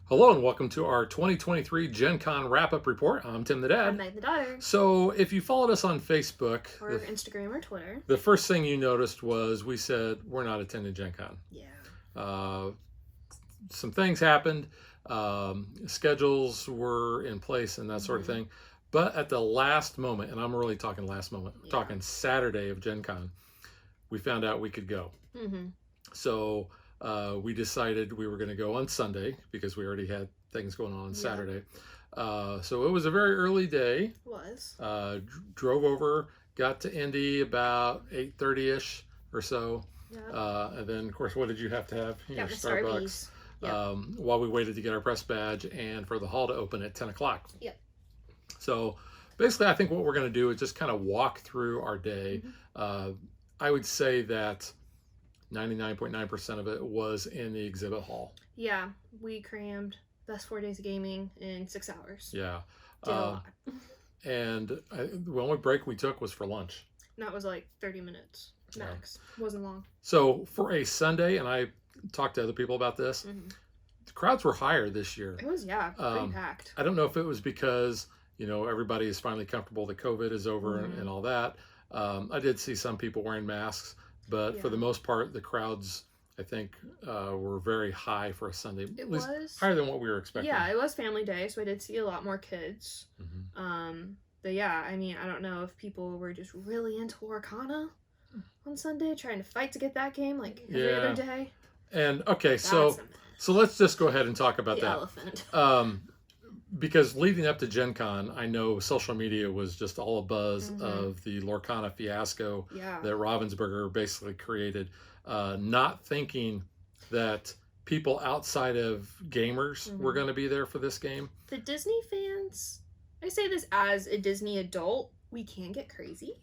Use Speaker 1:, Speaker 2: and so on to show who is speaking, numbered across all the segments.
Speaker 1: Hello and welcome to our 2023 Gen Con wrap-up report. I'm Tim the Dad.
Speaker 2: I'm Meg the daughter.
Speaker 1: So if you followed us on Facebook
Speaker 2: Or Instagram or Twitter.
Speaker 1: The first thing you noticed was we said we're not attending Gen Con.
Speaker 2: Yeah.
Speaker 1: Some things happened. Schedules were in place and that sort of thing. But at the last moment, and I'm really talking last moment, talking Saturday of Gen Con, we found out we could go. So we decided we were going to go on Sunday because we already had things going on Saturday. So it was a very early day.
Speaker 2: It was.
Speaker 1: Drove over, got to Indy about 8:30ish or so.
Speaker 2: Yeah.
Speaker 1: And then, of course, what did you have to have?
Speaker 2: Got
Speaker 1: Starbucks.
Speaker 2: Yep.
Speaker 1: While we waited to get our press badge and for the hall to open at 10 o'clock.
Speaker 2: Yep.
Speaker 1: So basically, I think what we're going to do is just kind of walk through our day. I would say that 99.9% of it was in the exhibit hall.
Speaker 2: Yeah, we crammed best 4 days of gaming in 6 hours.
Speaker 1: Yeah.
Speaker 2: Did a lot.
Speaker 1: And the only break we took was for lunch.
Speaker 2: And that was like 30 minutes max. Wasn't long.
Speaker 1: So for a Sunday, and I talked to other people about this, the crowds were higher this year.
Speaker 2: It was, pretty packed.
Speaker 1: I don't know if it was because, everybody is finally comfortable that COVID is over and all that. I did see some people wearing masks, but for the most part, the crowds, I think, were very high for a Sunday.
Speaker 2: It
Speaker 1: at least
Speaker 2: was
Speaker 1: higher than what we were expecting.
Speaker 2: Yeah, it was family day, so I did see a lot more kids. But yeah, I mean, I don't know if people were just really into Lorcana on Sunday, trying to fight to get that game like every other day.
Speaker 1: And okay, so let's just go ahead and talk about
Speaker 2: the
Speaker 1: that.
Speaker 2: Elephant.
Speaker 1: Because leading up to Gen Con, I know social media was just all a buzz of the Lorcana fiasco that Ravensburger basically created, not thinking that people outside of gamers were going to be there for this game.
Speaker 2: The Disney fans, I say this as a Disney adult, we can get crazy,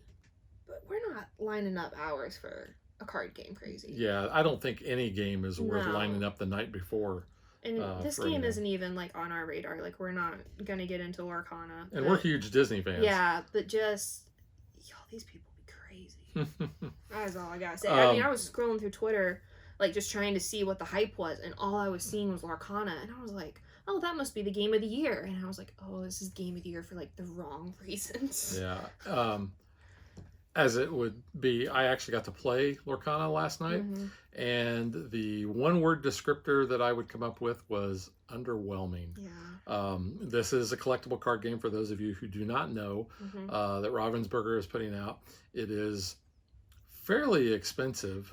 Speaker 2: but we're not lining up hours for a card game crazy.
Speaker 1: Yeah, I don't think any game is worth lining up the night before.
Speaker 2: And this game isn't even like on our radar. Like, we're not gonna get into Lorcana.
Speaker 1: And we're huge Disney fans.
Speaker 2: Yeah, but just these people be crazy. That's all I gotta say. I mean, I was scrolling through Twitter, like just trying to see what the hype was, and all I was seeing was Lorcana, and I was like, oh, that must be the game of the year. And I was like, oh, this is game of the year for like the wrong reasons.
Speaker 1: Yeah. As it would be, I actually got to play Lorcana last night, and the one-word descriptor that I would come up with was underwhelming.
Speaker 2: Yeah.
Speaker 1: This is a collectible card game for those of you who do not know that Ravensburger is putting out. It is fairly expensive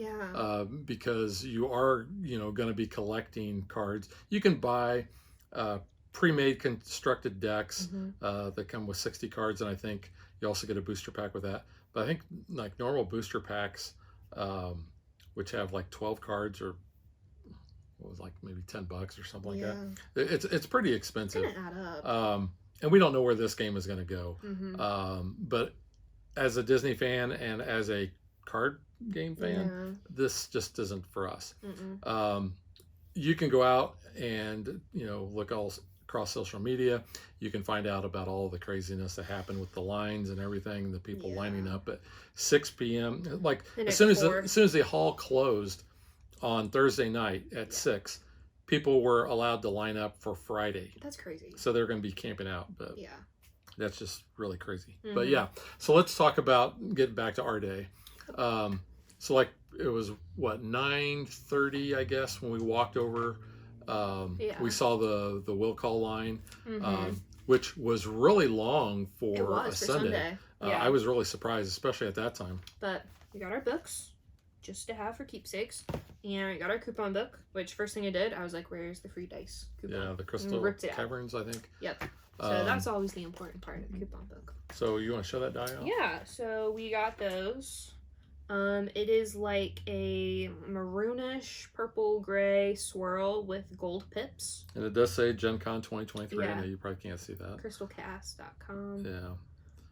Speaker 1: because you are, going to be collecting cards. You can buy pre-made constructed decks that come with 60 cards, and I think you also get a booster pack with that. But I think like normal booster packs, which have like 12 cards or what was like maybe $10 or something like that. It's pretty expensive.
Speaker 2: It's gonna add up.
Speaker 1: And we don't know where this game is going to go. But as a Disney fan and as a card game fan, this just isn't for us. You can go out and look all across social media. You can find out about all the craziness that happened with the lines and everything, the people lining up at 6 p.m. Like as soon as the hall closed on Thursday night at 6, people were allowed to line up for Friday.
Speaker 2: That's crazy.
Speaker 1: So they're going to be camping out, but that's just really crazy. But so let's talk about getting back to our day. So like it was 9:30, I guess, when we walked over. We saw the will call line, which was really long for a Sunday. I was really surprised, especially at that time.
Speaker 2: But we got our books just to have for keepsakes, and we got our coupon book, which first thing I did, I was like, where's the free dice coupon?
Speaker 1: Yeah, the Crystal Caverns, I think.
Speaker 2: Yep. So that's always the important part of the coupon book.
Speaker 1: So you want to show that die out?
Speaker 2: Yeah, so we got those. It is like a maroonish purple gray swirl with gold pips.
Speaker 1: And it does say Gen Con 2023. I know you probably can't see that.
Speaker 2: Crystalcast.com.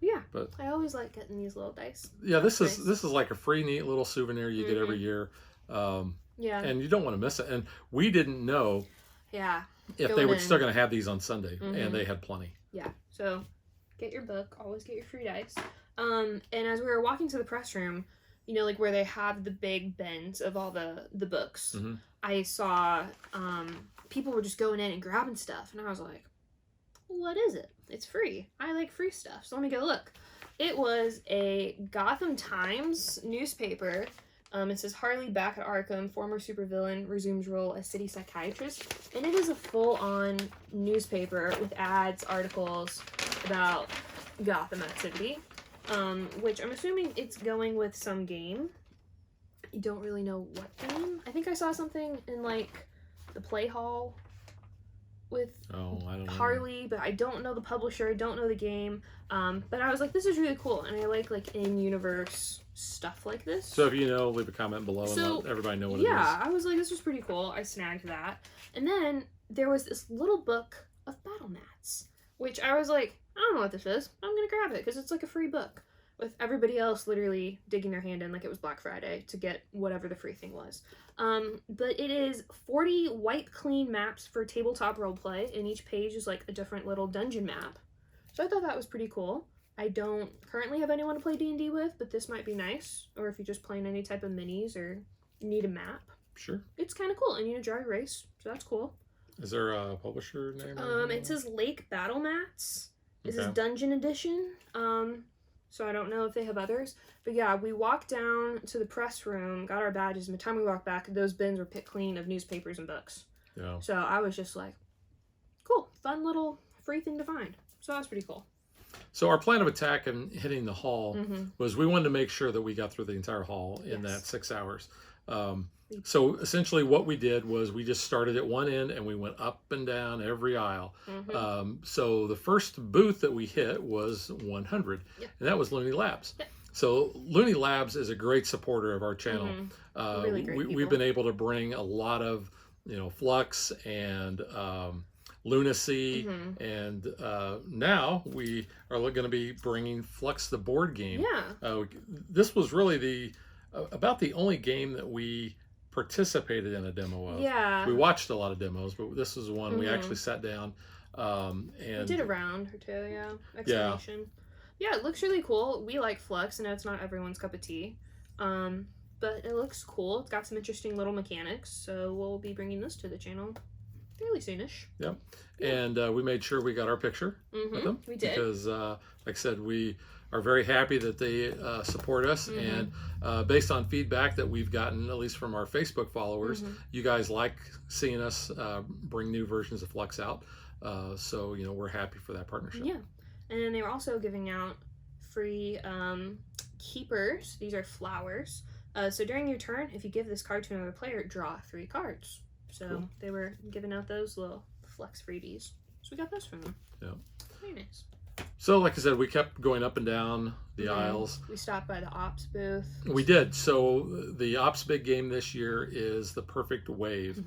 Speaker 1: Yeah.
Speaker 2: But I always like getting these little dice.
Speaker 1: Yeah, this is like a free neat little souvenir you get every year. And you don't want to miss it. And we didn't know if they were still going to have these on Sunday, and they had plenty.
Speaker 2: Yeah. So get your book, always get your free dice. And as we were walking to the press room, you know, like where they have the big bins of all the books, I saw people were just going in and grabbing stuff, and I was like, what is it? It's free. I like free stuff, so let me go look. It was a Gotham Times newspaper. It says Harley back at Arkham, former supervillain resumes role as city psychiatrist, and it is a full-on newspaper with ads, articles about Gotham activity, which I'm assuming it's going with some game. I don't really know what game. I think I saw something in like the Play Hall with Harley, but I don't know the publisher, I don't know the game. But I was like, this is really cool, and I like in-universe stuff like this.
Speaker 1: So if you know, leave a comment below and let everybody know what it is.
Speaker 2: Yeah, I was like, this was pretty cool. I snagged that. And then there was this little book of battle mats, which I was like, I don't know what this is. I'm gonna grab it because it's like a free book, with everybody else literally digging their hand in like it was Black Friday to get whatever the free thing was. But it is 40 white clean maps for tabletop roleplay, and each page is like a different little dungeon map. So I thought that was pretty cool. I don't currently have anyone to play D&D with, but this might be nice. Or if you're just playing any type of minis or need a map.
Speaker 1: Sure. It's
Speaker 2: kind of cool, and you know, dry erase, so that's cool.
Speaker 1: Is there a publisher name?
Speaker 2: It says Lake Battle Mats. This is Dungeon Edition. So I don't know if they have others. But yeah, we walked down to the press room, got our badges, and by the time we walked back, those bins were picked clean of newspapers and books.
Speaker 1: Yeah.
Speaker 2: So I was just like, cool, fun little free thing to find. So that was pretty cool.
Speaker 1: So our plan of attack and hitting the hall was we wanted to make sure that we got through the entire hall in that 6 hours. So essentially what we did was we just started at one end and we went up and down every aisle. So the first booth that we hit was 100, and that was Looney Labs. So Looney Labs is a great supporter of our channel.
Speaker 2: Really great
Speaker 1: we've been able to bring a lot of, you know, Flux and Lunacy, and now we are going to be bringing Flux the board game. This was really about the only game that we participated in a demo of. We watched a lot of demos, but this is one we actually sat down and
Speaker 2: we did a round or two. Explanation. Yeah, it looks really cool. We like Flux. I know it's not everyone's cup of tea, but it looks cool. It's got some interesting little mechanics, so we'll be bringing this to the channel fairly soonish.
Speaker 1: And we made sure we got our picture with them.
Speaker 2: We did.
Speaker 1: Because, like I said, we are very happy that they support us. And based on feedback that we've gotten, at least from our Facebook followers, you guys like seeing us bring new versions of Flux out. So, you know, we're happy for that partnership.
Speaker 2: And then they were also giving out free keepers. These are flowers. So during your turn, if you give this card to another player, draw 3 cards. So they were giving out those little Flux freebies. So we got those from them. Very nice.
Speaker 1: So like I said, we kept going up and down the aisles.
Speaker 2: We stopped by the Ops booth.
Speaker 1: We did. So the Ops big game this year is the Perfect Wave,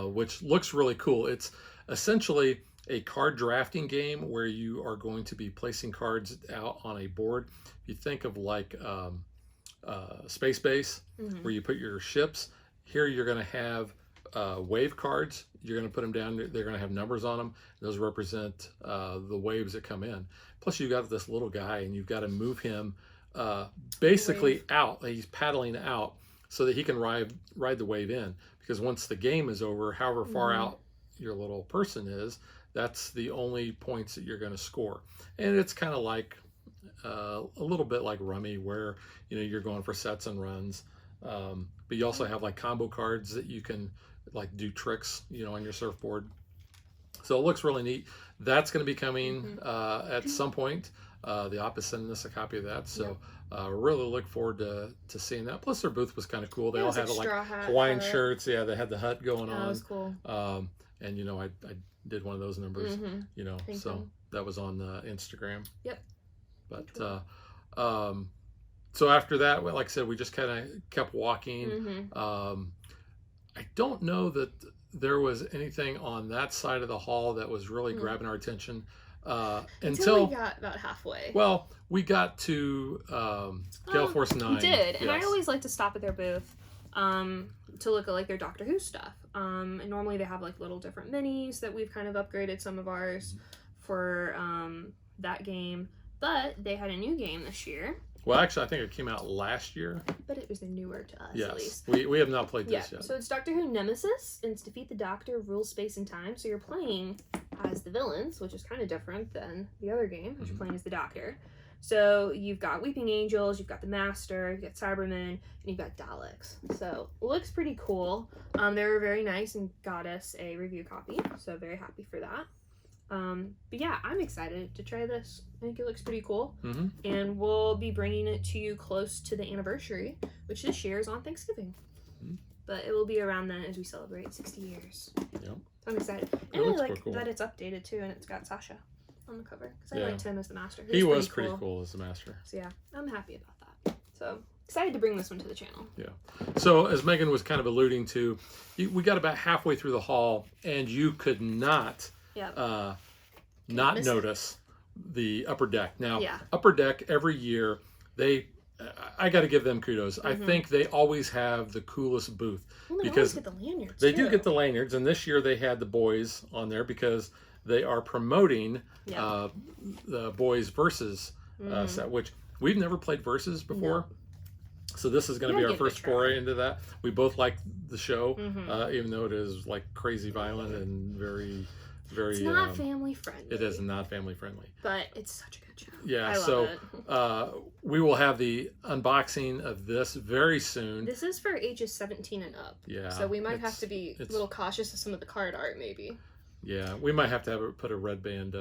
Speaker 1: which looks really cool. It's essentially a card drafting game where you are going to be placing cards out on a board. If you think of like Space Base, where you put your ships, here you're going to have wave cards. You're going to put them down. They're going to have numbers on them. Those represent the waves that come in. Plus, you've got this little guy, and you've got to move him basically out. He's paddling out so that he can ride the wave in. Because once the game is over, however far out your little person is, that's the only points that you're going to score. And it's kind of like a little bit like Rummy, where you know you're going for sets and runs. But you also have like combo cards that you can like do tricks, you know, on your surfboard. So it looks really neat. That's going to be coming at some point. The Op is sending us a copy of that, so really look forward to seeing that. Plus, their booth was kind of cool. They all had like Hawaiian shirts. Yeah, they had the hut going on.
Speaker 2: That was cool.
Speaker 1: And you know, I did one of those numbers. You know, so that was on Instagram. But so after that, like I said, we just kind of kept walking. I don't know that there was anything on that side of the hall that was really grabbing our attention until
Speaker 2: we got about halfway.
Speaker 1: Well, we got to Gale Force 9.
Speaker 2: We did, and I always like to stop at their booth to look at like their Doctor Who stuff. And normally they have like little different minis that we've kind of upgraded some of ours for that game. But they had a new game this year,
Speaker 1: Well, actually, I think it came out last year.
Speaker 2: But it was newer to us,
Speaker 1: yes.
Speaker 2: at least.
Speaker 1: We have not played this yet.
Speaker 2: So it's Doctor Who Nemesis, and it's Defeat the Doctor, Rule Space and Time. So you're playing as the villains, which is kind of different than the other game, which you're playing as the Doctor. So you've got Weeping Angels, you've got the Master, you've got Cybermen, and you've got Daleks. So it looks pretty cool. They were very nice and got us a review copy, so very happy for that. But yeah, I'm excited to try this. I think it looks pretty cool. And we'll be bringing it to you close to the anniversary, which this year is on Thanksgiving. But it will be around then as we celebrate 60 years.
Speaker 1: Yep.
Speaker 2: So I'm excited. And I really like that it's updated too, and it's got Sasha on the cover. Because I liked him as the Master.
Speaker 1: He was pretty cool as the Master.
Speaker 2: So yeah, I'm happy about that. So excited to bring this one to the channel.
Speaker 1: Yeah. So as Megan was kind of alluding to, we got about halfway through the haul, and you could not not notice the Upper Deck. Now, Upper Deck every year, I got to give them kudos. I think they always have the coolest booth.
Speaker 2: Well, they
Speaker 1: because
Speaker 2: always get the lanyards.
Speaker 1: They do get the lanyards, and this year they had the boys on there because they are promoting the boys versus set, which we've never played versus before. So this is going to be our first foray into that. We both like the show, even though it is like crazy violent and very, very.
Speaker 2: It's not family friendly.
Speaker 1: It is not family friendly.
Speaker 2: But it's such a good show.
Speaker 1: Yeah,
Speaker 2: I love it.
Speaker 1: We will have the unboxing of this very soon.
Speaker 2: This is for ages 17 and up.
Speaker 1: Yeah.
Speaker 2: So we might have to be a little cautious of some of the card art, maybe.
Speaker 1: Yeah, we might have to put a red band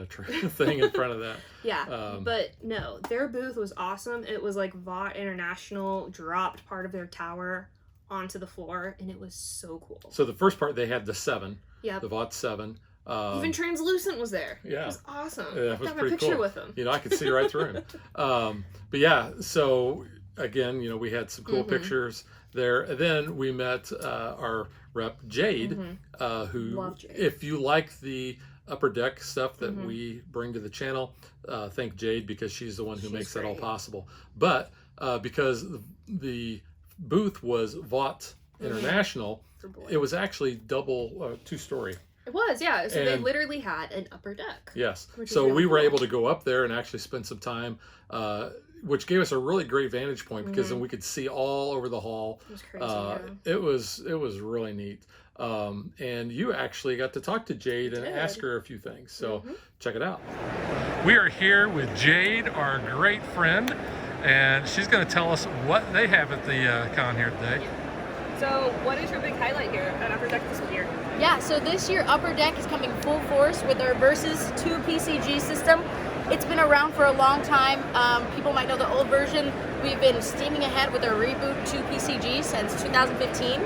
Speaker 1: thing in front of that.
Speaker 2: Yeah, but no, their booth was awesome. It was like VOT International dropped part of their tower onto the floor, and it was so cool.
Speaker 1: So the first part, they had the 7.
Speaker 2: Yeah.
Speaker 1: The VOT 7.
Speaker 2: Even Translucent was there.
Speaker 1: Yeah.
Speaker 2: It was awesome.
Speaker 1: Yeah,
Speaker 2: I got my picture with him.
Speaker 1: You know, I could see right through him. But yeah, so again, you know, we had some cool pictures there. And then we met our rep, Jade, who,
Speaker 2: Love Jade.
Speaker 1: If you like the Upper Deck stuff that we bring to the channel, thank Jade, because she's the one who makes that all possible. But because the booth was VOT International, it was actually double, 2-story.
Speaker 2: It was, yeah. So they literally had an Upper Deck.
Speaker 1: Yes. So we were able to go up there and actually spend some time, which gave us a really great vantage point because then we could see all over the hall.
Speaker 2: It was crazy.
Speaker 1: It was really neat. And you actually got to talk to Jade and ask her a few things. So check it out. We are here with Jade, our great friend, and she's going to tell us what they have at the con here today.
Speaker 3: So what is your big highlight here at Upper Deck this year?
Speaker 4: Yeah, so this year Upper Deck is coming full force with our Versus 2 PCG system. It's been around for a long time. People might know the old version. We've been steaming ahead with our Reboot 2 PCG since 2015.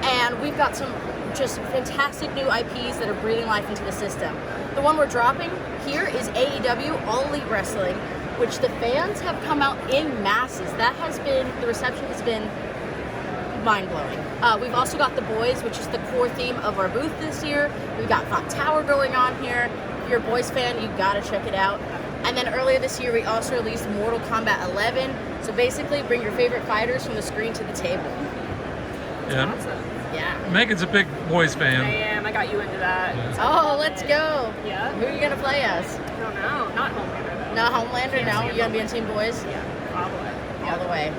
Speaker 4: And we've got some just fantastic new IPs that are breathing life into the system. The one we're dropping here is AEW All Elite Wrestling, which the fans have come out in masses. The reception has been mind-blowing. We've also got The Boys, which is the core theme of our booth this year. We've got VOT Tower going on here. If you're a Boys fan, you gotta check it out. And then earlier this year, we also released Mortal Kombat 11. So basically, bring your favorite fighters from the screen to the table.
Speaker 1: Yeah.
Speaker 3: Awesome.
Speaker 4: Yeah.
Speaker 1: Megan's a big Boys fan.
Speaker 3: I am. I got you into that.
Speaker 4: Oh, let's go.
Speaker 3: Yeah.
Speaker 4: Who are you gonna play as?
Speaker 3: I don't know. Not Homelander though.
Speaker 4: No, Homelander, no? You gonna be on Team Boys?
Speaker 3: Yeah, probably.
Speaker 4: All the way.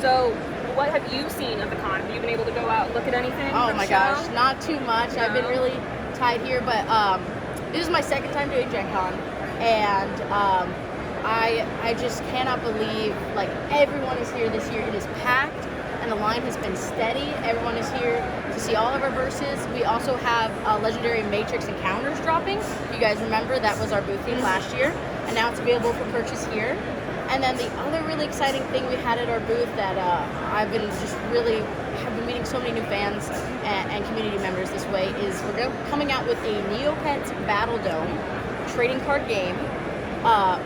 Speaker 3: So, what have you seen of the con? Have you been able to go out and look at anything?
Speaker 4: Oh
Speaker 3: from
Speaker 4: my
Speaker 3: the
Speaker 4: gosh,
Speaker 3: show?
Speaker 4: not too much.
Speaker 3: No.
Speaker 4: I've been really tied here, but this is my second time doing Gen Con, and I just cannot believe, like, everyone is here this year. It is packed, and the line has been steady. Everyone is here to see all of our verses. We also have Legendary Matrix Encounters dropping. You guys remember that was our booth theme last year, and now it's available for purchase here. And then the other really exciting thing we had at our booth that have been meeting so many new fans and community members this way is we're coming out with a Neopets Battle Dome trading card game.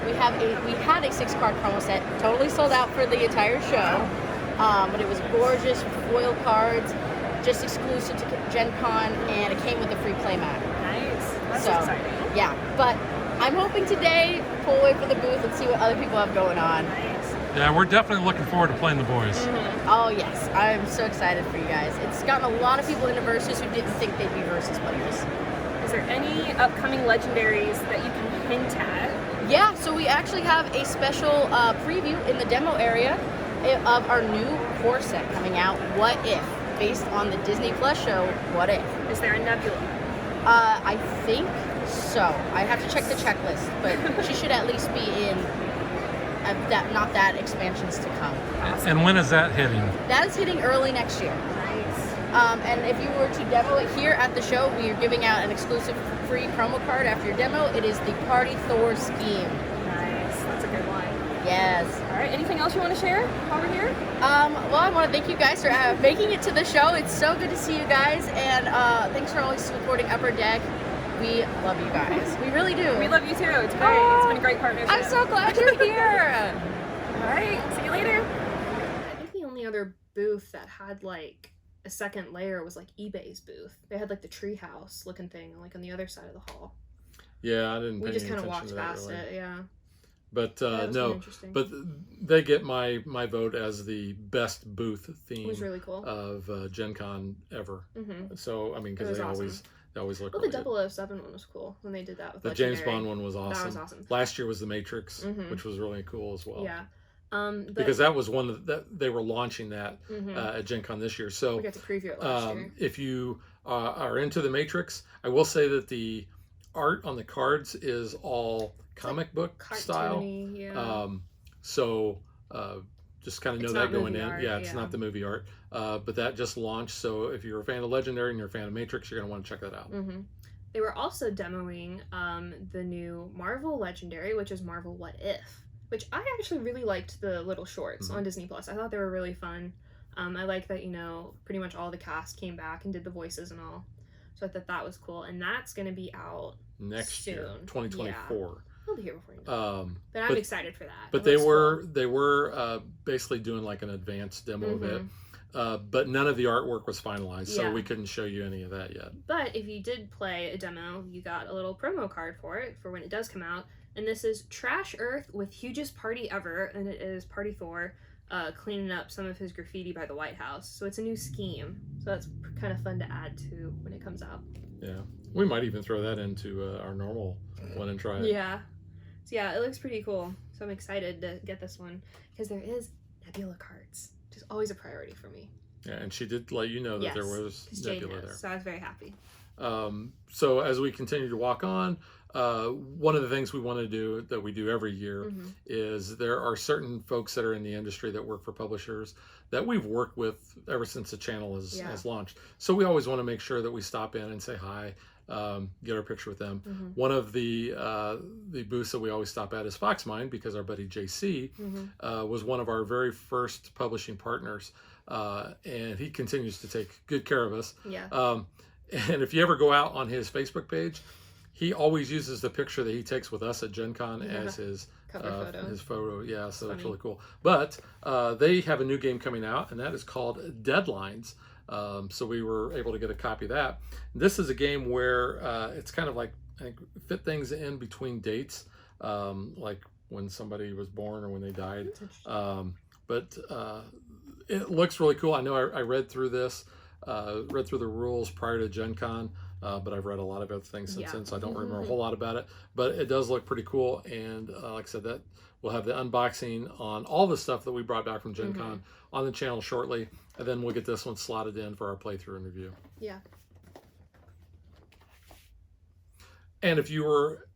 Speaker 4: We had a 6-card promo set, totally sold out for the entire show, but it was gorgeous foil cards, just exclusive to Gen Con, and it came with a free playmat.
Speaker 3: Nice. That's exciting.
Speaker 4: Yeah, but I'm hoping today pull away for the booth and see what other people have going on.
Speaker 3: Nice.
Speaker 1: Yeah, we're definitely looking forward to playing the Boys.
Speaker 4: Oh yes, I'm so excited for you guys. It's gotten a lot of people into Versus who didn't think they'd be Versus players.
Speaker 3: Is there any upcoming legendaries that you can hint at?
Speaker 4: Yeah, so we actually have a special preview in the demo area of our new core set coming out, What If, based on the Disney Plus show, What If.
Speaker 3: Is there a Nebula?
Speaker 4: I think so. I have to check the checklist, but she should at least be in that expansions to come.
Speaker 5: And when is that hitting?
Speaker 4: That is hitting early next year.
Speaker 3: Nice.
Speaker 4: And if you were to demo it here at the show, we are giving out an exclusive free promo card after your demo. It is the Party Thor scheme.
Speaker 3: Nice. That's a good one.
Speaker 4: Yes.
Speaker 3: All right. Anything else you want to share while we're here?
Speaker 4: Well, I want to thank you guys for making it to the show. It's so good to see you guys, and thanks for always supporting Upper Deck. We love you guys. We really do.
Speaker 3: We love you too. It's great. It's been a great partnership.
Speaker 4: I'm so glad you're here.
Speaker 3: All right. See you later.
Speaker 2: I think the only other booth that had like a second layer was like eBay's booth. They had like the treehouse looking thing like on the other side of the hall.
Speaker 1: Yeah, I didn't.
Speaker 2: We
Speaker 1: pay
Speaker 2: just
Speaker 1: any
Speaker 2: kind of
Speaker 1: attention
Speaker 2: walked
Speaker 1: to that,
Speaker 2: past
Speaker 1: really.
Speaker 2: it. Yeah.
Speaker 1: But
Speaker 2: That was
Speaker 1: no,
Speaker 2: interesting.
Speaker 1: but they get my vote as the best booth
Speaker 2: It
Speaker 1: theme
Speaker 2: was really cool.
Speaker 1: of Gen Con ever.
Speaker 2: Mm-hmm.
Speaker 1: So I mean,
Speaker 2: It
Speaker 1: because
Speaker 2: was
Speaker 1: they
Speaker 2: awesome.
Speaker 1: always look.
Speaker 2: Well,
Speaker 1: really
Speaker 2: the
Speaker 1: good.
Speaker 2: 007 one was cool when they did that with
Speaker 1: The James
Speaker 2: Legendary.
Speaker 1: Bond one was awesome.
Speaker 2: That was awesome.
Speaker 1: Last year was the Matrix,
Speaker 2: Mhm.
Speaker 1: which was really cool as well.
Speaker 2: Yeah. But,
Speaker 1: Because that was one that they were launching that
Speaker 2: mhm.
Speaker 1: at Gen Con this year. So
Speaker 2: we got to preview it last year.
Speaker 1: if you are into the Matrix, I will say that the art on the cards is all comic book style.
Speaker 2: Cartoony, yeah.
Speaker 1: So just kind of know
Speaker 2: It's
Speaker 1: that
Speaker 2: not
Speaker 1: going
Speaker 2: movie
Speaker 1: in.
Speaker 2: art,
Speaker 1: Yeah, it's
Speaker 2: yeah.
Speaker 1: not the movie art. But that just launched. So if you're a fan of Legendary and you're a fan of Matrix, you're going to want to check that out.
Speaker 2: Mm-hmm. They were also demoing the new Marvel Legendary, which is Marvel What If, which I actually really liked the little shorts
Speaker 1: Mhm.
Speaker 2: on Disney Plus. I thought they were really fun. I like that, pretty much all the cast came back and did the voices and all. So I thought that was cool. And that's going to be out
Speaker 1: Next year,
Speaker 2: soon.
Speaker 1: 2024.
Speaker 2: I'll be here before you know. But I'm
Speaker 1: but-
Speaker 2: excited for that.
Speaker 1: But
Speaker 2: It
Speaker 1: they
Speaker 2: looks
Speaker 1: were basically doing like an advanced demo of it. But none of the artwork was finalized, so
Speaker 2: Yeah.
Speaker 1: we couldn't show you any of that yet.
Speaker 2: But if you did play a demo, you got a little promo card for it for when it does come out. And this is Trash Earth with Hugest Party Ever, and it is Party Thor cleaning up some of his graffiti by the White House. So it's a new scheme. So that's kind of fun to add to when it comes out.
Speaker 1: Yeah, we might even throw that into our normal one and try it.
Speaker 2: Yeah. So yeah, it looks pretty cool. So I'm excited to get this one because there is Nebula cards, which is always a priority for me.
Speaker 1: Yeah, and she did let you know that there
Speaker 2: Yes,
Speaker 1: was
Speaker 2: 'cause Jade
Speaker 1: Nebula
Speaker 2: knows,
Speaker 1: there.
Speaker 2: so I was very happy.
Speaker 1: So as we continue to walk on, one of the things we want to do that we do every year
Speaker 2: Mm-hmm.
Speaker 1: is there are certain folks that are in the industry that work for publishers that we've worked with ever since the channel has launched. So we always want to make sure that we stop in and say hi, get our picture with them.
Speaker 2: Mm-hmm.
Speaker 1: One of the booths that we always stop at is Foxmind because our buddy JC was one of our very first publishing partners, and he continues to take good care of us.
Speaker 2: Yeah.
Speaker 1: And if you ever go out on his Facebook page, he always uses the picture that he takes with us at Gen Con as his
Speaker 2: Cover photo.
Speaker 1: His photo, yeah. So it's
Speaker 2: funny.
Speaker 1: really cool. But they have a new game coming out, and that is called Deadlines. So we were able to get a copy of that. This is a game where it's kind of like I think fit things in between dates, like when somebody was born or when they died.
Speaker 2: That's interesting.
Speaker 1: But it looks really cool. I know I read through this, read through the rules prior to Gen Con, but I've read a lot of other things since then, so I don't remember a whole lot about it. But it does look pretty cool, and like I said, that we'll have the unboxing on all the stuff that we brought back from Gen Con on the channel shortly, and then we'll get this one slotted in for our playthrough and review.
Speaker 2: Yeah.
Speaker 1: And if you were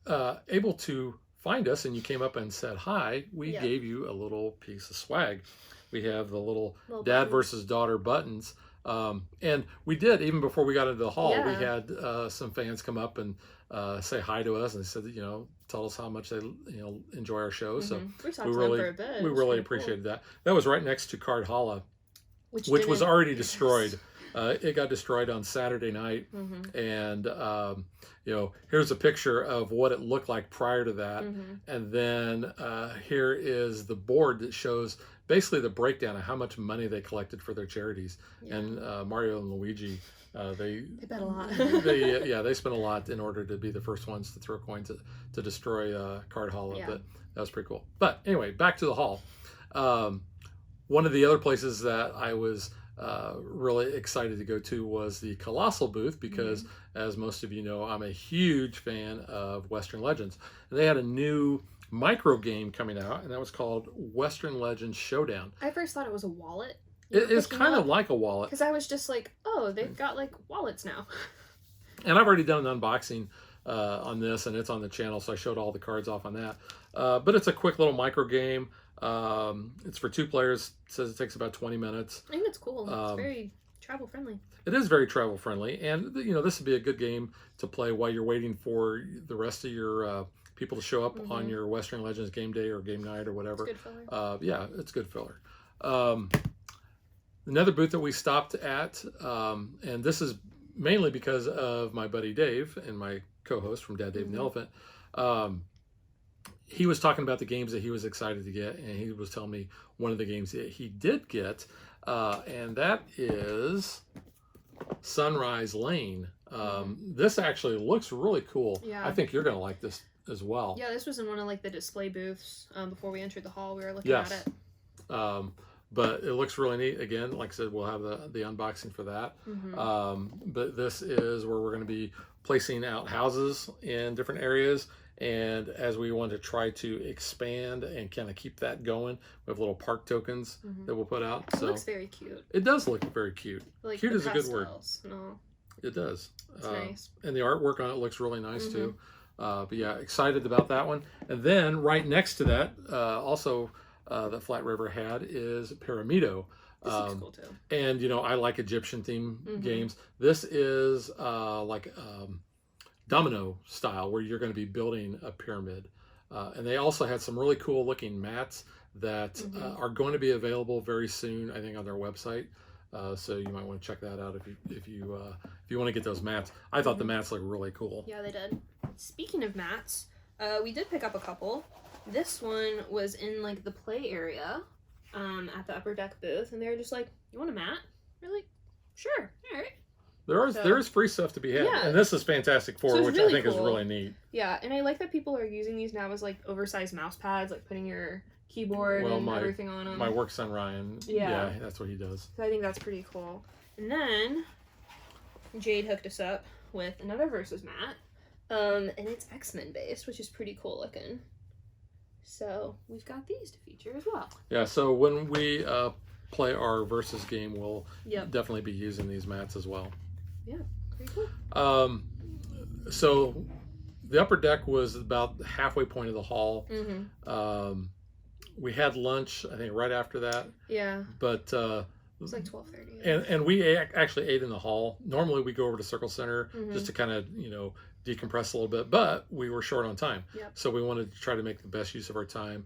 Speaker 1: able to find us and you came up and said hi, we gave you a little piece of swag. We have the little dad
Speaker 2: buttons.
Speaker 1: versus daughter buttons. And we did, even before we got into the hall, we
Speaker 2: Yeah.
Speaker 1: had some fans come up and say hi to us and said, tell us how much they enjoy our show. So
Speaker 2: We talked
Speaker 1: we
Speaker 2: to
Speaker 1: really,
Speaker 2: them for a bit.
Speaker 1: we
Speaker 2: It was
Speaker 1: really
Speaker 2: kinda
Speaker 1: appreciated that. That was right next to Card Holla,
Speaker 2: cool.
Speaker 1: which was
Speaker 2: didn't-
Speaker 1: already
Speaker 2: yes.
Speaker 1: destroyed. It got destroyed on Saturday night. And, here's a picture of what it looked like prior to that. And then here is the board that shows basically the breakdown of how much money they collected for their charities.
Speaker 2: Yeah.
Speaker 1: And Mario and Luigi,
Speaker 2: They bet a lot.
Speaker 1: they spent a lot in order to be the first ones to throw coins to destroy Card Holla.
Speaker 2: Yeah.
Speaker 1: But that was pretty cool. But anyway, back to the hall. One of the other places that I was really excited to go to was the Colossal booth because, as most of you know, I'm a huge fan of Western Legends. And they had a new micro game coming out, and that was called Western Legends Showdown.
Speaker 2: I first thought it was a wallet.
Speaker 1: It is kind of like a wallet.
Speaker 2: Because I was just like, oh, they've got like wallets now.
Speaker 1: And I've already done an unboxing on this, and it's on the channel, so I showed all the cards off on that. But it's a quick little micro game. It's for 2 players. It says it takes about 20 minutes.
Speaker 2: I think it's cool. It's very travel friendly.
Speaker 1: It is very travel friendly, and this would be a good game to play while you're waiting for the rest of your people to show up on your Western Legends game day or game night or whatever.
Speaker 2: It's good filler.
Speaker 1: Yeah, it's good filler. Another booth that we stopped at, and this is mainly because of my buddy Dave and my co-host from Dad, Dave and the Elephant. He was talking about the games that he was excited to get, and he was telling me one of the games that he did get, and that is Sunrise Lane. This actually looks really cool.
Speaker 2: Yeah.
Speaker 1: I think you're going to like this as well.
Speaker 2: Yeah, this was in one of like the display booths before we entered the hall. We were looking at it.
Speaker 1: But it looks really neat. Again, like I said, we'll have the unboxing for that. But this is where we're going to be placing out houses in different areas. And as we want to try to expand and kind of keep that going, we have little park tokens that we'll put out.
Speaker 2: It looks very cute.
Speaker 1: It does look very cute.
Speaker 2: Like
Speaker 1: cute is a good word.
Speaker 2: No.
Speaker 1: It does.
Speaker 2: It's nice.
Speaker 1: And the artwork on it looks really nice too. But yeah, excited about that one. And then right next to that, also that Flat River had is Pyramido.
Speaker 2: This looks cool too.
Speaker 1: And I like Egyptian theme games. This is like domino style, where you're going to be building a pyramid. And they also had some really cool looking mats that are going to be available very soon, I think, on their website. So you might want to check that out if you want to get those mats. I thought the mats looked really cool.
Speaker 2: Yeah, they did. Speaking of mats, we did pick up a couple. This one was in like the play area at the upper deck booth, and they were just like, "You want a mat?" We're like, "Sure, all right."
Speaker 1: There is free stuff to be had, and this is Fantastic Four, which
Speaker 2: really
Speaker 1: I think
Speaker 2: cool.
Speaker 1: is really neat.
Speaker 2: Yeah, and I like that people are using these now as like oversized mouse pads, like putting your keyboard and everything on them.
Speaker 1: My work son Ryan, yeah, that's what he does.
Speaker 2: So I think that's pretty cool. And then Jade hooked us up with another Versus mat, and it's X-Men based, which is pretty cool looking. So we've got these to feature as well.
Speaker 1: Yeah, so when we play our Versus game, we'll definitely be using these mats as well.
Speaker 2: Yeah, pretty cool.
Speaker 1: So the upper deck was about the halfway point of the hall. We had lunch, I think, right after that.
Speaker 2: Yeah.
Speaker 1: But
Speaker 2: it was like 12:30.
Speaker 1: And we actually ate in the hall. Normally we go over to Circle Center just to kind of decompress a little bit, but we were short on time. So we wanted to try to make the best use of our time.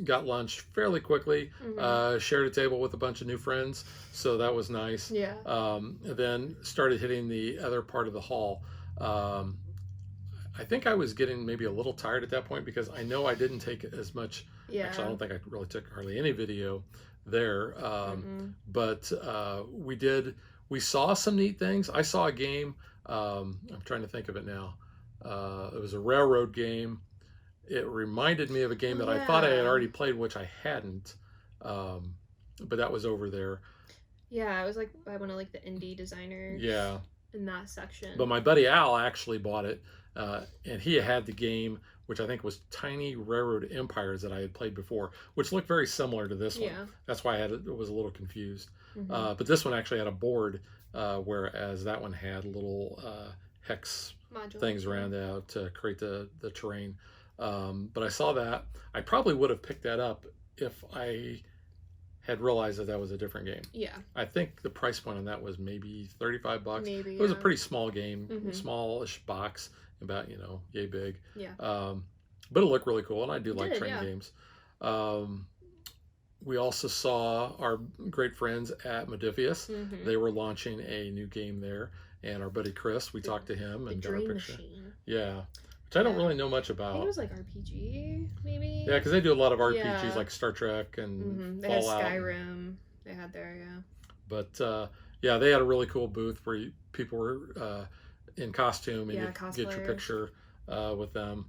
Speaker 1: Got lunch fairly quickly, shared a table with a bunch of new friends, so that was nice.
Speaker 2: Yeah.
Speaker 1: And then started hitting the other part of the hall. I think I was getting maybe a little tired at that point, because I know I didn't take as much. Actually, I don't think I really took hardly any video there. But we saw some neat things. I saw a game. I'm trying to think of it now. It was a railroad game. It reminded me of a game that I thought I had already played, which I hadn't. But that was over there.
Speaker 2: Yeah, it was like by one of like the indie designers.
Speaker 1: Yeah.
Speaker 2: In that section.
Speaker 1: But my buddy Al actually bought it, and he had the game, which I think was Tiny Railroad Empires that I had played before, which looked very similar to this one. That's why I was a little confused. But this one actually had a board, whereas that one had little hex things around to create the terrain. But I saw that. I probably would have picked that up if I had realized that was a different game. Yeah. I think the price point on that was maybe $35. Maybe. It was a pretty small game, smallish box, about yay big. Yeah. But it looked really cool, and I do like train games. We also saw our great friends at Modifius. They were launching a new game there, and our buddy Chris, we talked to him and got a picture. Machine. Yeah. Which I don't really know much about. I think
Speaker 2: it was like RPG, maybe.
Speaker 1: Yeah, because they do a lot of RPGs like Star Trek and Fallout.
Speaker 2: They had Skyrim. They had there,
Speaker 1: But yeah, they had a really cool booth where people were in costume and you get your picture with them.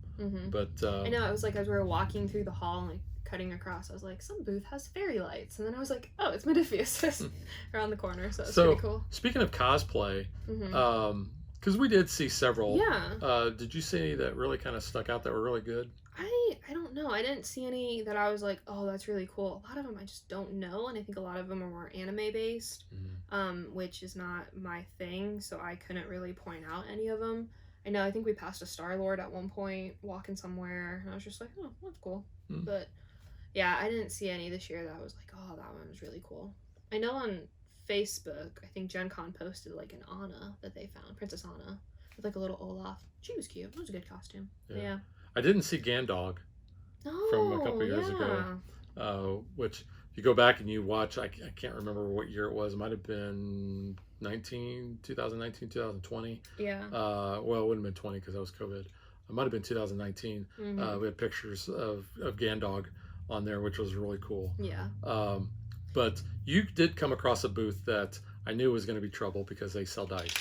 Speaker 1: But
Speaker 2: I know, it was like as we were walking through the hall and like cutting across, I was like, some booth has fairy lights, and then I was like, oh, it's Modifius around the corner. So it's pretty cool.
Speaker 1: Speaking of cosplay, because we did see several. Yeah. Did you see any that really kind of stuck out that were really good?
Speaker 2: I I don't know. I didn't see any that I was like, oh, that's really cool. A lot of them I just don't know, and I think a lot of them are more anime based, which is not my thing, so I couldn't really point out any of them. I think we passed a Star-Lord at one point, walking somewhere, and I was just like, oh, that's cool. But yeah, I didn't see any this year that I was like, oh, that one was really cool. I know on Facebook, I think Gen Con posted like an Anna that they found, Princess Anna, with like a little Olaf. She was cute. It was a good costume. Yeah.
Speaker 1: I didn't see Gandalf from a couple years ago, which if you go back and you watch, I can't remember what year it was. It might have been 2019, 2020.
Speaker 2: Yeah.
Speaker 1: Well, it wouldn't have been 20 because that was COVID. It might have been 2019. We had pictures of Gandalf on there, which was really cool.
Speaker 2: Yeah.
Speaker 1: But you did come across a booth that I knew was going to be trouble because they sell dice.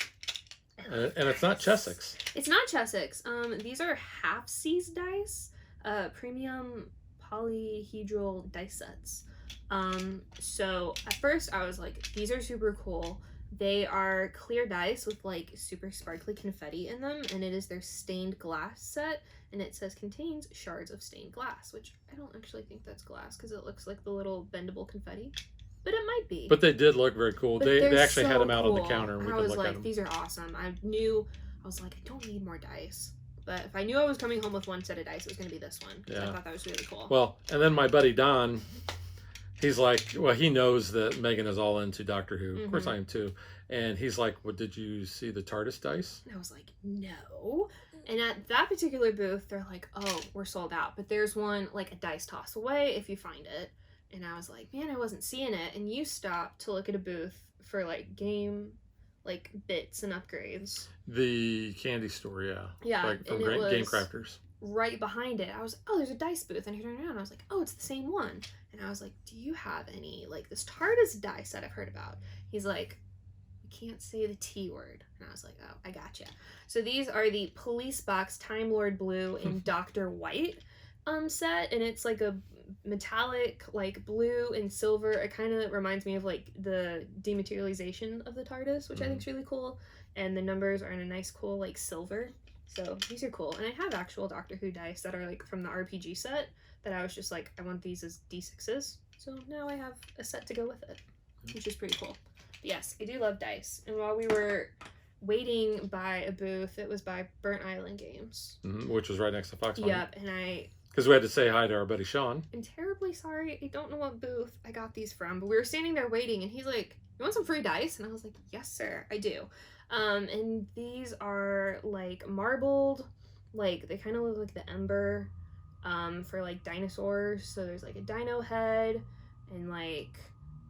Speaker 1: And it's not Chessex.
Speaker 2: It's not Chessex. These are half-seas dice, premium polyhedral dice sets. So at first I was like, these are super cool. They are clear dice with like super sparkly confetti in them, and it is their stained glass set, and it says contains shards of stained glass, which I don't actually think that's glass because it looks like the little bendable confetti. But it might be.
Speaker 1: But they did look very cool.
Speaker 2: But
Speaker 1: they actually
Speaker 2: so
Speaker 1: had them out
Speaker 2: cool.
Speaker 1: on the counter, and we
Speaker 2: I
Speaker 1: could
Speaker 2: was
Speaker 1: look
Speaker 2: like,
Speaker 1: at them.
Speaker 2: these are awesome. I was like, I don't need more dice. But if I knew I was coming home with one set of dice, it was going to be this one.
Speaker 1: Yeah.
Speaker 2: I thought that was really cool.
Speaker 1: Well, and then my buddy Don, he's like, well, he knows that Megan is all into Doctor Who. Of course I am too. And he's like, well, did you see the TARDIS dice?
Speaker 2: And I was like, no. And at that particular booth, they're like, oh, we're sold out. But there's one, like a dice toss away if you find it. And I was like, man, I wasn't seeing it. And you stopped to look at a booth for like game, like bits and upgrades.
Speaker 1: The candy store, yeah.
Speaker 2: Yeah.
Speaker 1: Like from
Speaker 2: and it was
Speaker 1: Game Crafters.
Speaker 2: right behind it. I was, oh, there's a dice booth. And I turned around and I was like, oh, it's the same one. And I was like, do you have any, like this TARDIS dice that I've heard about? He's like, you can't say the T word. And I was like, oh, I gotcha. So these are the Police Box Time Lord Blue and Dr. White set. And it's like a metallic, like blue and silver. It kind of reminds me of like the dematerialization of the TARDIS, which I think is really cool. And the numbers are in a nice, cool, like silver. So these are cool. And I have actual Doctor Who dice that are like from the RPG set that I was just like, I want these as D6s. So now I have a set to go with it, which is pretty cool. But yes, I do love dice. And while we were waiting by a booth, it was by Burnt Island Games.
Speaker 1: Which was right next to Fox.
Speaker 2: Yep, and
Speaker 1: because we had to say hi to our buddy Sean.
Speaker 2: I'm terribly sorry. I don't know what booth I got these from, but we were standing there waiting, and he's like, you want some free dice? And I was like, yes, sir, I do. And these are, like, marbled. Like, they kind of look like the ember for, like, dinosaurs. So there's, like, a dino head and, like,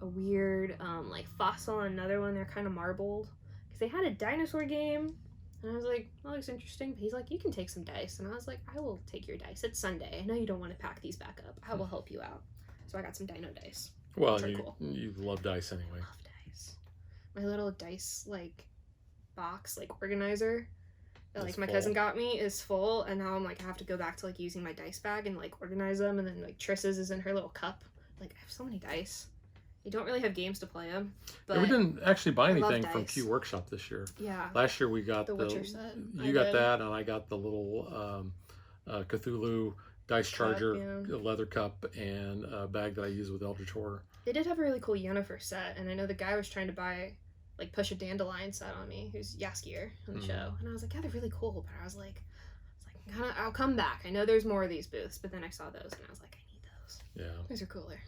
Speaker 2: a weird, like, fossil on another one. They're kind of marbled. Because they had a dinosaur game. And I was like, that looks interesting. But he's like, you can take some dice. And I was like, I will take your dice. It's Sunday. I know you don't want to pack these back up. I will help you out. So I got some dino dice.
Speaker 1: Well, you love dice anyway.
Speaker 2: I love dice. My little dice, like, box, like, organizer that, like, my cousin got me is full. And now I'm like, I have to go back to, like, using my dice bag and, like, organize them. And then, like, Triss's is in her little cup. Like, I have so many dice. You don't really have games to play them. But
Speaker 1: we didn't actually buy anything from Q Workshop this year.
Speaker 2: Yeah.
Speaker 1: Last year we got
Speaker 2: the Witcher set.
Speaker 1: You got that, and I got the little Cthulhu dice charger, leather cup, and a bag that I use with Eldritch Horror.
Speaker 2: They did have a really cool Yennefer set, and I know the guy was trying to buy, like, push a dandelion set on me, who's Yaskier on the show. And I was like, yeah, they're really cool, but I was like, I'll come back. I know there's more of these booths, but then I saw those, and I was like, I need those.
Speaker 1: Yeah.
Speaker 2: Those are cooler.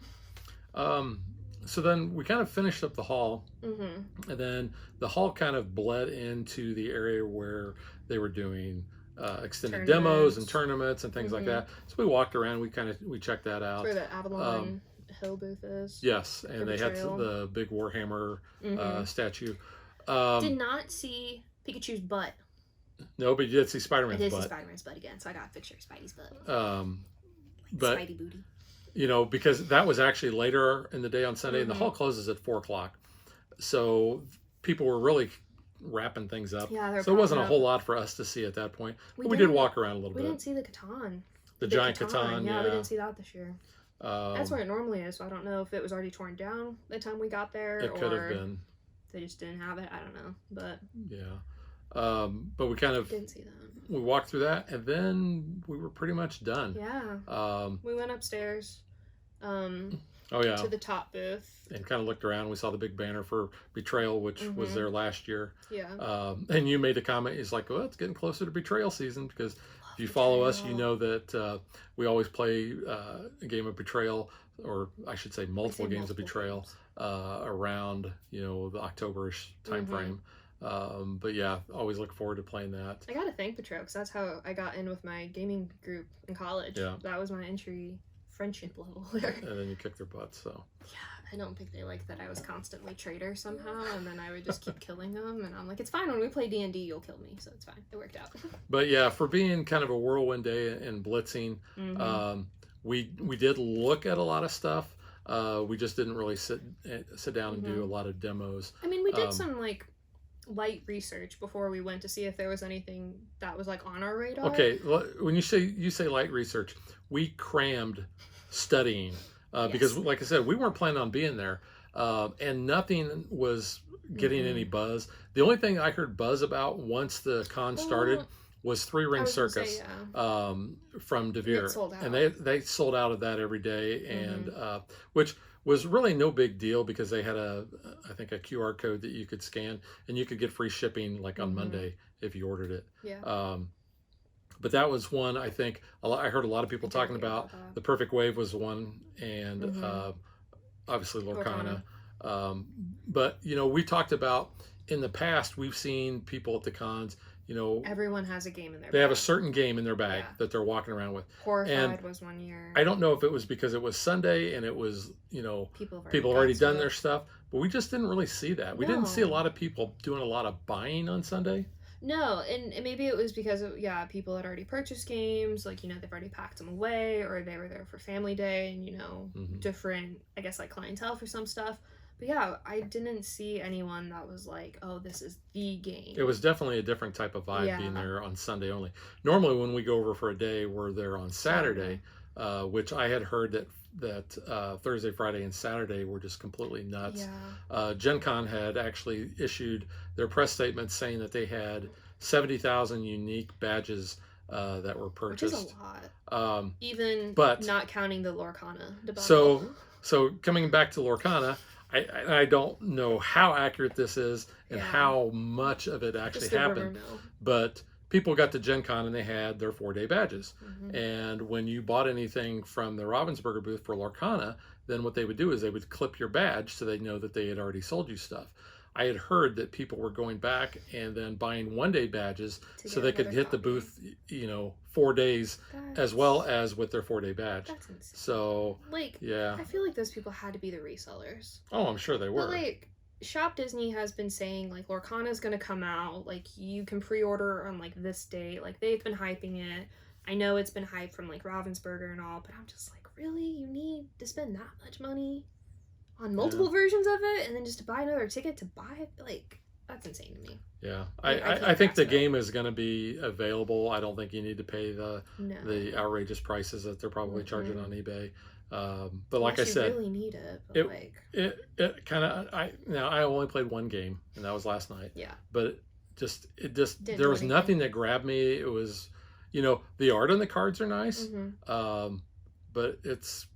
Speaker 1: So then we kind of finished up the hall, and then the hall kind of bled into the area where they were doing extended demos and tournaments and things like that. So we walked around, we checked that out.
Speaker 2: That's where the Avalon Hill booth is.
Speaker 1: Yes, and they had the big Warhammer statue.
Speaker 2: Did not see Pikachu's butt.
Speaker 1: No, but you did see Spider-Man's butt.
Speaker 2: I did see Spider-Man's butt again, so I got a picture of Spidey's butt.
Speaker 1: But
Speaker 2: Spidey booty.
Speaker 1: You know, because that was actually later in the day on Sunday, and the hall closes at 4:00. So people were really wrapping things up.
Speaker 2: Yeah,
Speaker 1: so it wasn't a whole lot for us to see at that point. But we did walk around a little bit.
Speaker 2: We didn't see the Catan.
Speaker 1: The giant Catan,
Speaker 2: yeah. We didn't see that this year. That's where it normally is, so I don't know if it was already torn down the time we got there.
Speaker 1: It could have been.
Speaker 2: They just didn't have it. I don't know. But
Speaker 1: yeah. But we kind of
Speaker 2: didn't see that.
Speaker 1: We walked through that, and then we were pretty much done.
Speaker 2: Yeah. We went upstairs.
Speaker 1: Oh yeah.
Speaker 2: To the top booth.
Speaker 1: And kind of looked around. We saw the big banner for Betrayal, which was there last year.
Speaker 2: Yeah.
Speaker 1: And you made a comment. It's like, well, it's getting closer to Betrayal season, because if you follow us, you know that we always play a game of Betrayal, or I should say multiple games of Betrayal around, you know, the October-ish time frame. But yeah, always look forward to playing that.
Speaker 2: I gotta thank Betrayal, because that's how I got in with my gaming group in college.
Speaker 1: Yeah.
Speaker 2: That was my entry friendship level there.
Speaker 1: And then you kick their butts, so.
Speaker 2: Yeah, I don't think they liked that I was constantly traitor somehow, and then I would just keep killing them, and I'm like, it's fine, when we play D&D, you'll kill me, so it's fine. It worked out.
Speaker 1: But yeah, for being kind of a whirlwind day and blitzing, we did look at a lot of stuff. We just didn't really sit down and do a lot of demos.
Speaker 2: I mean, we did some, like, light research before we went to see if there was anything that was, like, on our radar.
Speaker 1: Okay, when you say light research, we crammed studying because, like I said, we weren't planning on being there, and nothing was getting any buzz. The only thing I heard buzz about once the con started was Three Ring Circus from DeVere, and they sold out of that every day, and which was really no big deal, because they had I think a QR code that you could scan, and you could get free shipping like on Monday if you ordered it.
Speaker 2: Yeah.
Speaker 1: But that was one, I think, I heard a lot of people talking about. The Perfect Wave was one, and obviously Lorcana. But, you know, we talked about, in the past, we've seen people at the cons, you know.
Speaker 2: Everyone has a game in their bag.
Speaker 1: They have a certain game in their bag that they're walking around with.
Speaker 2: Horrified was one year.
Speaker 1: I don't know if it was because it was Sunday and it was, you know, people have already done their stuff, but we just didn't really see that. We didn't see a lot of people doing a lot of buying on Sunday.
Speaker 2: No, and maybe it was because people had already purchased games, like, you know, they've already packed them away, or they were there for family day, and, you know, different, I guess, like, clientele for some stuff. But yeah, I didn't see anyone that was like, oh, this is the game. It
Speaker 1: was definitely a different type of vibe being there on Sunday only. Normally when we go over for a day, we're there on Saturday, which I had heard that Thursday, Friday, and Saturday were just completely nuts. Yeah. Gen Con had actually issued their press statement saying that they had 70,000 unique badges that were purchased.
Speaker 2: Which is a lot. But not counting the Lorcana debacle.
Speaker 1: So coming back to Lorcana, I don't know how accurate this is and how much of it actually happened, but people got to Gen Con and they had their 4-day badges. And when you bought anything from the Ravensburger booth for Lorcana, then what they would do is they would clip your badge so they know that they had already sold you stuff. I had heard that people were going back and then buying 1-day badges so they could hit the booth, you know, 4 days as well as with their 4-day badge.
Speaker 2: That's insane.
Speaker 1: So,
Speaker 2: like, I feel like those people had to be the resellers.
Speaker 1: Oh, I'm sure they were.
Speaker 2: But, like, Shop Disney has been saying, like, Lorcana's gonna come out, like, you can pre-order on, like, this date. Like, they've been hyping it. I know it's been hyped from, like, Ravensburger and all, but I'm just like, really? You need to spend that much money on multiple versions of it, and then just to buy another ticket to buy it? Like, that's insane to me.
Speaker 1: Yeah, I think the game is going to be available. I don't think you need to pay the outrageous prices that they're probably charging on eBay. But like I said,
Speaker 2: you really need it. But
Speaker 1: it kind of I only played one game, and that was last night.
Speaker 2: Yeah.
Speaker 1: But there was nothing that grabbed me. It was, you know, the art on the cards are nice, but it's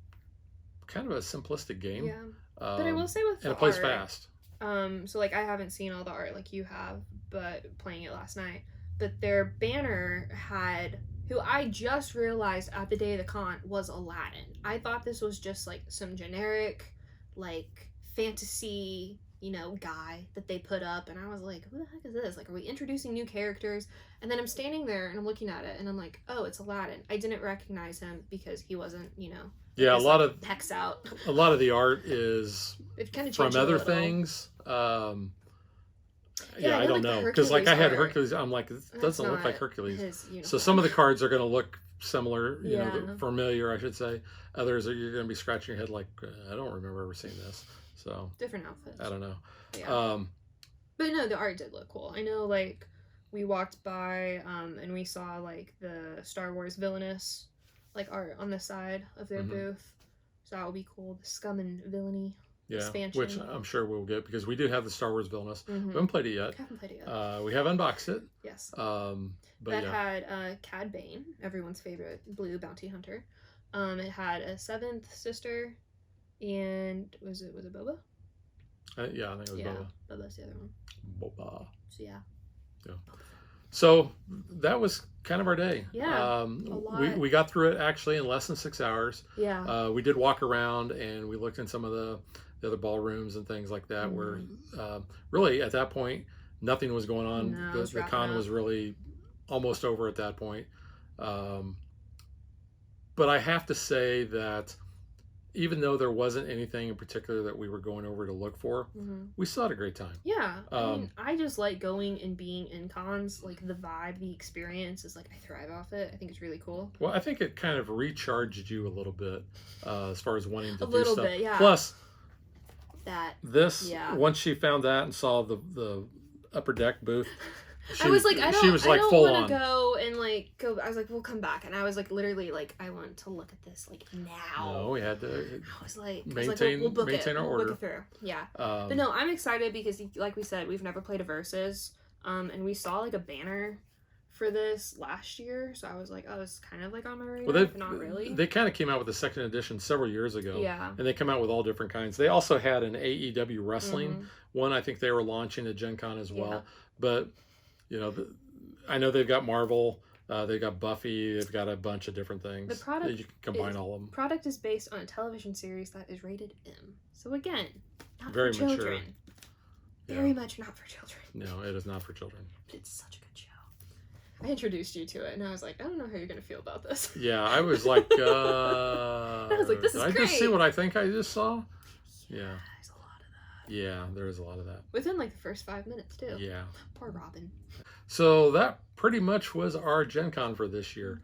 Speaker 1: kind of a simplistic game.
Speaker 2: Yeah. But I will say with
Speaker 1: and it plays fast.
Speaker 2: So like I haven't seen all the art like you have, but playing it last night. But their banner had, who I just realized at the day of the con, was Aladdin. I thought this was just like some generic, like fantasy, you know, guy that they put up, and I was like, who the heck is this? Like, are we introducing new characters? And then I'm standing there and I'm looking at it and I'm like, oh, it's Aladdin. I didn't recognize him because he wasn't, you know.
Speaker 1: Yeah, a lot of
Speaker 2: pecs out.
Speaker 1: A lot of the art is from other things. Yeah, I don't know, because like I had Hercules. I'm like, it doesn't look like Hercules. So some of the cards are going to look similar, you know, familiar, I should say. Others are you're going to be scratching your head like, I don't remember ever seeing this. So
Speaker 2: different outfits.
Speaker 1: I don't know.
Speaker 2: Yeah. But no, the art did look cool. I know, like we walked by and we saw like the Star Wars villainous like art on the side of their booth. So that would be cool. The scum and villainy. expansion.
Speaker 1: Which I'm sure we'll get because we do have the Star Wars Villainous. We haven't played it yet.
Speaker 2: Haven't played it yet.
Speaker 1: We have unboxed it.
Speaker 2: Yes.
Speaker 1: But
Speaker 2: that had Cad Bane, everyone's favorite blue bounty hunter. It had a 7th sister, and was it Boba?
Speaker 1: Yeah, I think it was Boba.
Speaker 2: Boba's the other one.
Speaker 1: Boba.
Speaker 2: So yeah.
Speaker 1: So that was kind of our day.
Speaker 2: Yeah.
Speaker 1: We got through it actually in less than 6 hours.
Speaker 2: Yeah.
Speaker 1: We did walk around and we looked in some of the other ballrooms and things like that where really at that point nothing was going on.
Speaker 2: No,
Speaker 1: the con was really almost over at that point. But I have to say that even though there wasn't anything in particular that we were going over to look for, we still had a great time.
Speaker 2: Yeah. I mean, I just like going and being in cons. Like the vibe, the experience is like, I thrive off it. I think it's really cool.
Speaker 1: Well, I think it kind of recharged you a little bit as far as wanting to do stuff.
Speaker 2: A little bit, yeah.
Speaker 1: Plus,
Speaker 2: this,
Speaker 1: once she found that and saw the upper deck booth,
Speaker 2: I was like, I don't want to go and like go. I was like, we'll come back, and I was like, literally, like, I want to look at this like now.
Speaker 1: No, we had to.
Speaker 2: I was like,
Speaker 1: we'll book
Speaker 2: maintain
Speaker 1: our
Speaker 2: order.
Speaker 1: Book
Speaker 2: it through. Yeah, but no, I'm excited because, like we said, we've never played a versus, and we saw like a banner for this last year, so I was like, oh, it's kind of like on my radar, but not really.
Speaker 1: They kind of came out with the second edition several years ago.
Speaker 2: Yeah,
Speaker 1: and they come out with all different kinds. They also had an AEW wrestling one. I think they were launching at Gen Con as well, but you know. I know they've got Marvel, they've got Buffy, they've got a bunch of different things.
Speaker 2: The product
Speaker 1: you can combine all of them.
Speaker 2: Product is based on a television series that is rated M. So again, not
Speaker 1: very
Speaker 2: for children.
Speaker 1: Mature.
Speaker 2: Very much not for children.
Speaker 1: No, it is not for children.
Speaker 2: But it's such a good show. I introduced you to it, and I was like, I don't know how you're going to feel about this.
Speaker 1: Yeah, I was like, I
Speaker 2: was like, this is
Speaker 1: great. Did I just see what I think I just saw? Yeah.
Speaker 2: There's a lot of that.
Speaker 1: Yeah, there is a lot of that.
Speaker 2: Within like the first 5 minutes, too.
Speaker 1: Yeah.
Speaker 2: Poor Robin.
Speaker 1: So that pretty much was our Gen Con for this year.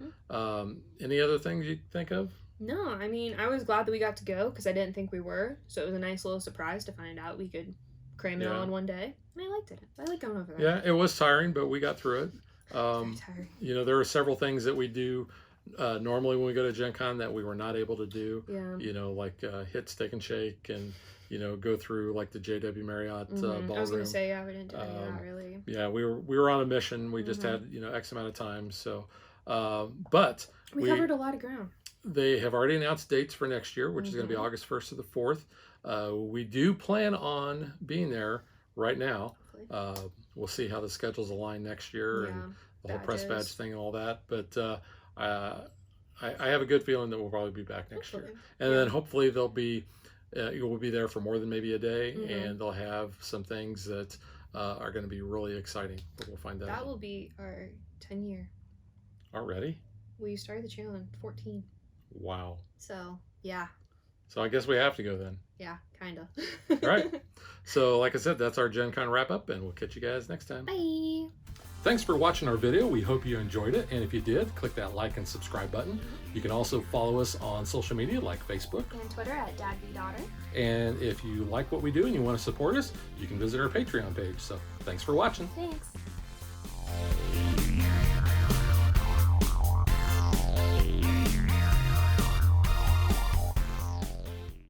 Speaker 1: Any other things you think of?
Speaker 2: No, I mean, I was glad that we got to go because I didn't think we were. So it was a nice little surprise to find out we could cram it all in one day. And I liked it. I like going over there.
Speaker 1: Yeah, it was tiring, but we got through it.
Speaker 2: Very tiring.
Speaker 1: You know, there are several things that we do normally when we go to Gen Con that we were not able to do.
Speaker 2: Yeah.
Speaker 1: You know, like hit Steak and Shake and, you know, go through like the JW Marriott ballroom.
Speaker 2: I was going to say, yeah, we didn't do any of that really.
Speaker 1: Yeah, we were on a mission. We just had, you know, X amount of time. So, but
Speaker 2: we covered a lot of ground.
Speaker 1: They have already announced dates for next year, which is going to be August 1st to the 4th. We do plan on being there right now. We'll see how the schedules align next year and the whole press badge thing and all that. But I have a good feeling that we'll probably be back next year. And then hopefully they'll be, we'll be there for more than maybe a day, and they'll have some things that are going to be really exciting. But we'll find out.
Speaker 2: That will be our 10-year.
Speaker 1: Already?
Speaker 2: We started the channel in 14.
Speaker 1: Wow.
Speaker 2: So, yeah.
Speaker 1: So I guess we have to go then.
Speaker 2: Yeah, kind of.
Speaker 1: All right. So like I said, that's our Gen Con wrap up, and we'll catch you guys next time.
Speaker 2: Bye.
Speaker 1: Thanks for watching our video. We hope you enjoyed it. And if you did, click that like and subscribe button. You can also follow us on social media like Facebook
Speaker 2: and Twitter at DadBeDaughter.
Speaker 1: And if you like what we do and you want to support us, you can visit our Patreon page. So thanks for watching.
Speaker 2: Thanks.